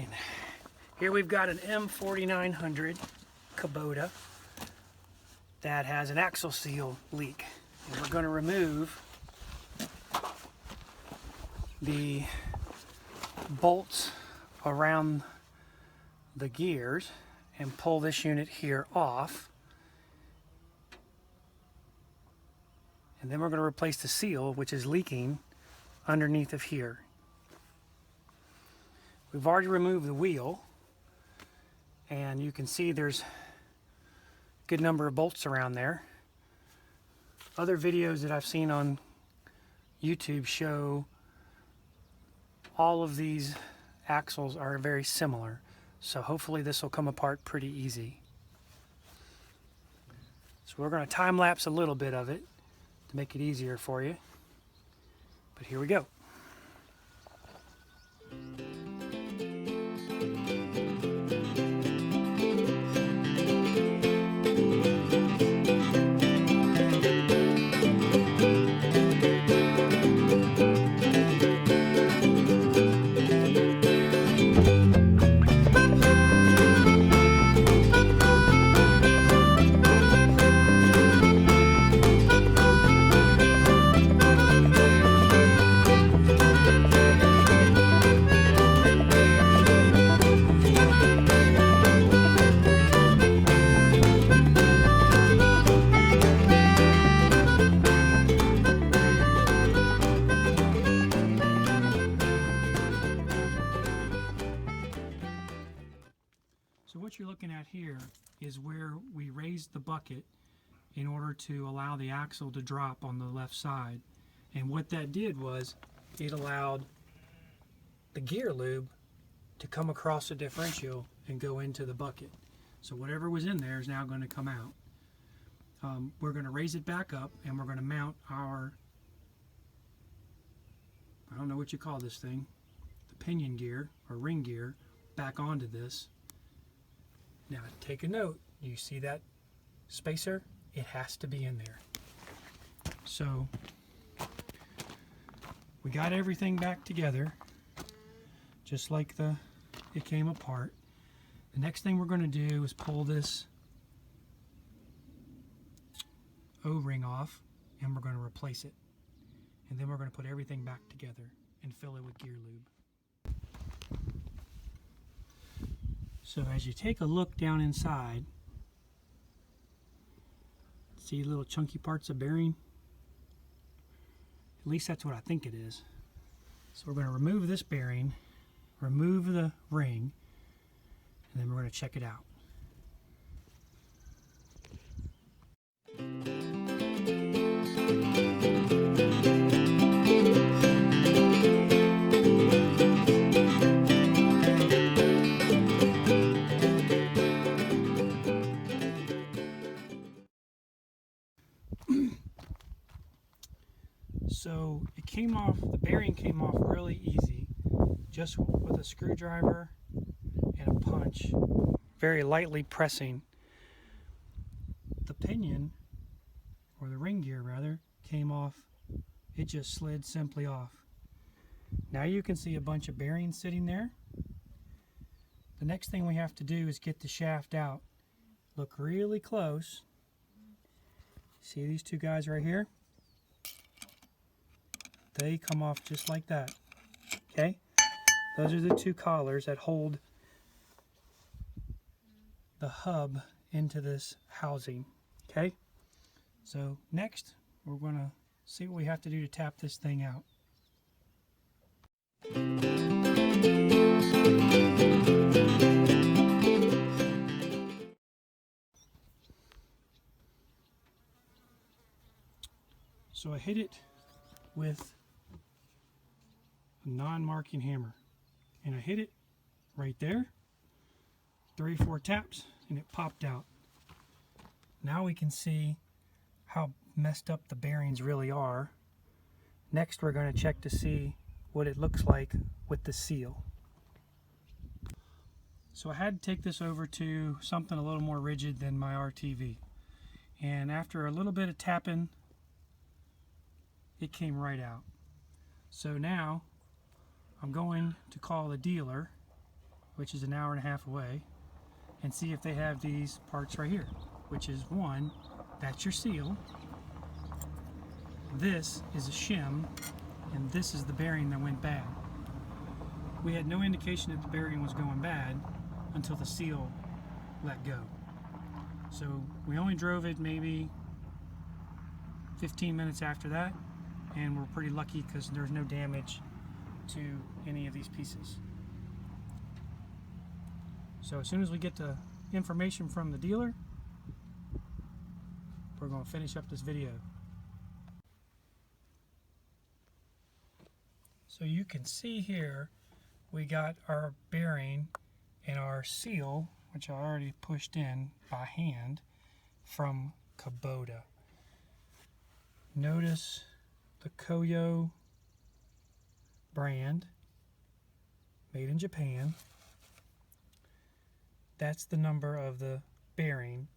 morning. Here we've got an M4900 Kubota that has an axle seal leak. And we're going to remove the bolts around the gears and pull this unit here off. And then we're going to replace the seal, which is leaking underneath of here. We've already removed the wheel, and you can see there's a good number of bolts around there. Other videos that I've seen on YouTube show all of these axles are very similar, so hopefully this will come apart pretty easy. So we're going to time lapse a little bit of it to make it easier for you, but here we go. So what you're looking at here is where we raised the bucket in order to allow the axle to drop on the left side. And what that did was it allowed the gear lube to come across the differential and go into the bucket. So whatever was in there is now going to come out. We're going to raise it back up, and we're going to mount our, I don't know what you call this thing, the pinion gear or ring gear, back onto this. Now take a note, you see that spacer? It has to be in there. So we got everything back together just like it came apart. The next thing we're going to do is pull this O-ring off, and we're going to replace it. And then we're going to put everything back together and fill it with gear lube. So as you take a look down inside, see little chunky parts of bearing? At least that's what I think it is. So we're going to remove this bearing, remove the ring, and then we're going to check it out. So it came off, the bearing came off really easy, just with a screwdriver and a punch, very lightly pressing. The pinion, or the ring gear rather, came off. It just slid simply off. Now you can see a bunch of bearings sitting there. The next thing we have to do is get the shaft out. Look really close. See these two guys right here? They come off just like that. Okay? Those are the two collars that hold the hub into this housing. Okay? So next, we're going to see what we have to do to tap this thing out. So I hit it with a non-marking hammer, and I hit it right there, 3 or 4 taps, and it popped out. Now we can see how messed up the bearings really are. Next we're going to check to see what it looks like with the seal. So I had to take this over to something a little more rigid than my RTV, and after a little bit of tapping, it came right out. So now I'm going to call the dealer which is an hour and a half away, and see if they have these parts right here, which is one, that's your seal, this is a shim, and this is the bearing that went bad. We had no indication that the bearing was going bad until the seal let go. So we only drove it maybe 15 minutes after that, and we're pretty lucky because there's no damage to any of these pieces. So as soon as we get the information from the dealer, we're going to finish up this video. So you can see here we got our bearing and our seal, which I already pushed in by hand, from Kubota. Notice the Koyo brand, made in Japan. That's the number of the bearing.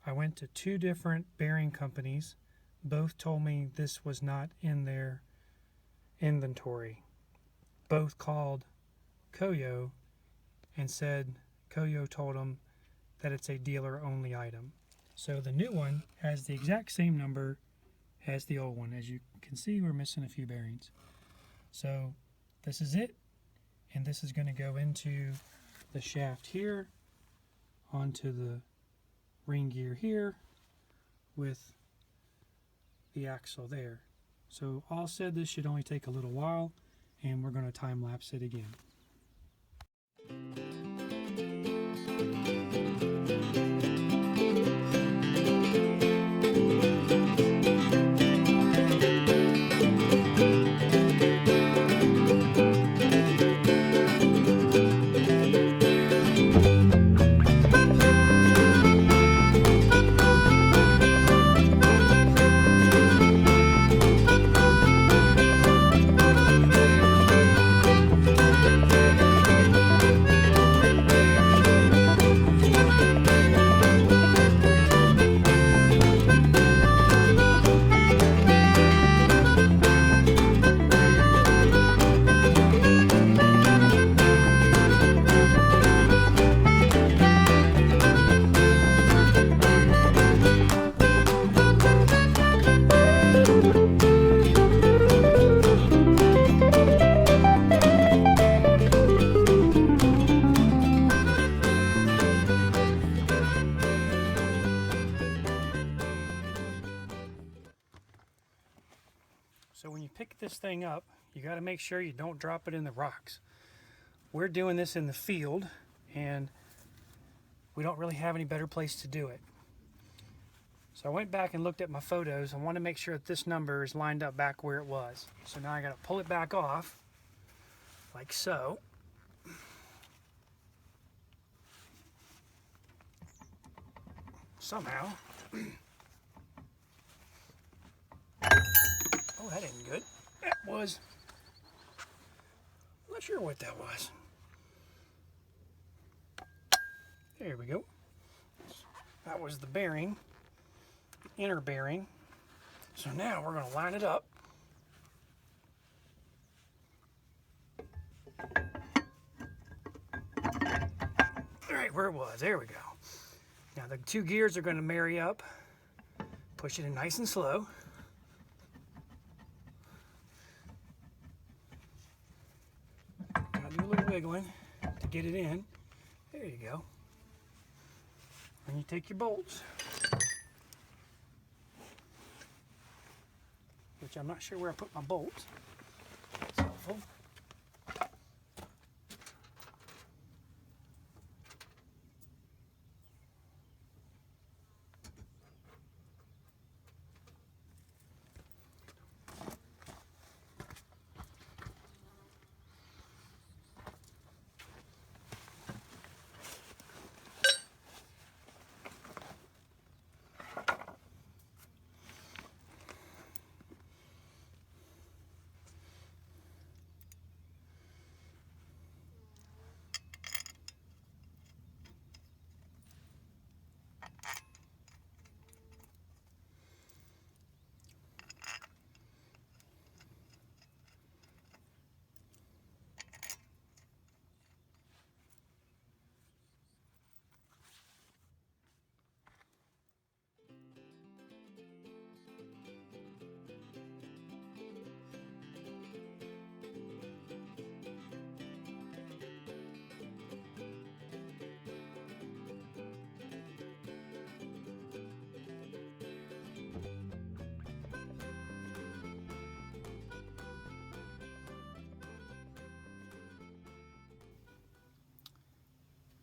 I went to 2 different bearing companies. Both told me this was not in their inventory. Both called Koyo and said Koyo told them that it's a dealer only item. So the new one has the exact same number as the old one. As you can see, we're missing a few bearings. So this is it, and this is going to go into the shaft here, onto the ring gear here, with the axle there. So all said, this should only take a little while, and we're going to time lapse it again. So when you pick this thing up, you got to make sure you don't drop it in the rocks. We're doing this in the field, and we don't really have any better place to do it. So I went back and looked at my photos. I want to make sure that this number is lined up back where it was. So now I got to pull it back off, like so. Somehow. Oh, that ain't good. That was, I'm not sure what that was. There we go. That was the bearing, the inner bearing. So now we're going to line it up. Right where it was. There we go. Now the 2 gears are going to marry up. Push it in nice and slow. Do a little wiggling to get it in. There you go. And you take your bolts, which I'm not sure where I put my bolts. That's helpful.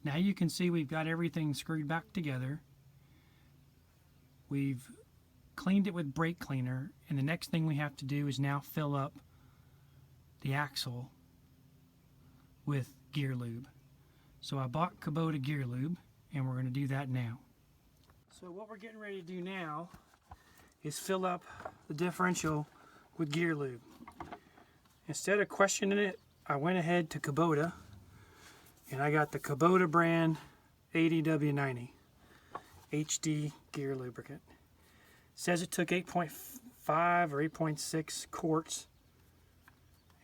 Now you can see we've got everything screwed back together. We've cleaned it with brake cleaner, and the next thing we have to do is now fill up the axle with gear lube. So I bought Kubota gear lube, and we're going to do that now. So what we're getting ready to do now is fill up the differential with gear lube. Instead of questioning it, I went ahead to Kubota, and I got the Kubota brand 80W90 HD gear lubricant. It says it took 8.5 or 8.6 quarts,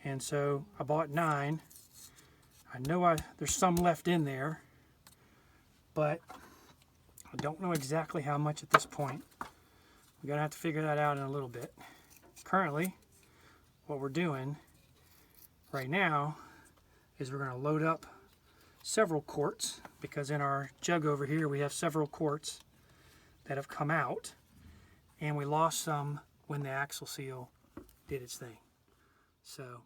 and so I bought 9. I know there's some left in there, but I don't know exactly how much at this point. We're going to have to figure that out in a little bit. Currently, what we're doing right now is we're going to load up several quarts, because in our jug over here we have several quarts that have come out, and we lost some when the axle seal did its thing. So